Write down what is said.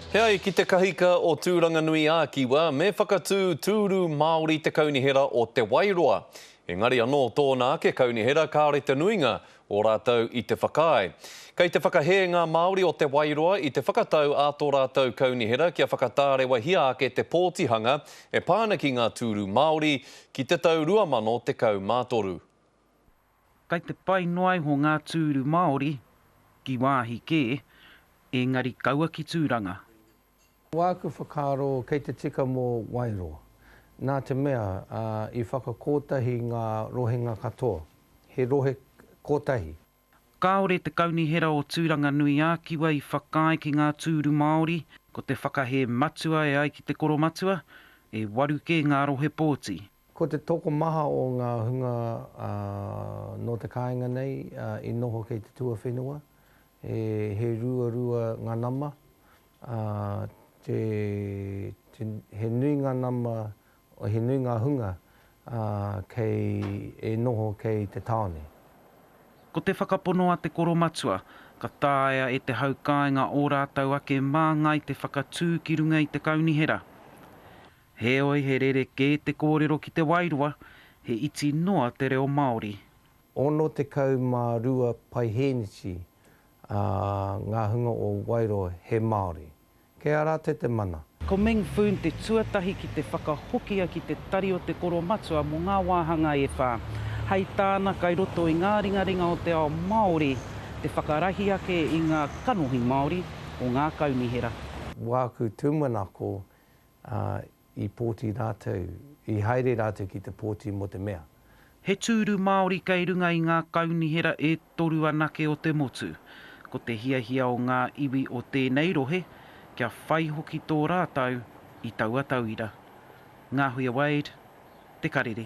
Hei ki te kahika o Tūranganui a Kiwa, me whakatū tūru Māori te kaunihera o te Wairoa. Engari anō tōna ake kaunihera kāre te nuinga o rātou i te whakae. Kei te whakahē ngā Māori o te Wairoa i te whakatau a tō rātou kaunihera kia whakatārewa hia ake te pōtihanga e pāna ki ngā tūru Māori ki te tau 2013. Kei te pai noai ho ngā tūru Māori ki wāhi kē, engari kaua ki tūranga. Wāku whakaro kei te tika mō Wairoa. Nā te mea i whakakotahi ngā rohenga katoa. He rohe kotahi. Kāore te kaunihera o Tūranganui a Kiwa i whakae ki ngā tūru Māori, ko te whakahē matua e ai ki te koro matua, e waru ke ngā rohe pōti. Ko te toko maha o ngā hunga no te kāinga nei i noho kei te tuawhenua. He rua ngā nama. He nui ngā nama, he nui ngā hunga kei e noho kei te taone. Ko te whakapono a te koro matua, ka tāia e te haukainga o rātou ake māngai te whakatū ki runga i te kaunihera. Heoi he rere ke te kōrero ki te Wairoa, he iti noa te reo Māori. Ono te kaumārua paiheniti ngā hunga o Wairoa he Māori. Kei ara te mana. Ko Meng Foon te tuatahi ki te whakahokia ki te tari o te koro matua mo ngā wāhanga e whā. Hei tāna kai roto i ngā ringaringa o te ao Māori, te whakarahi ake i ngā kanohi Māori o ngā kaunihera. Wāku tūmanako i pōti rātou, i haere rātou ki te pōti mo te mea. He tūru Māori kei runga i ngā kaunihera e toru anake o te motu. Ko te hiahia o ngā iwi o tēnei rohe, kia whai hoki tō rātou i taua tauira. Ngā Huia Wade, Te Karere.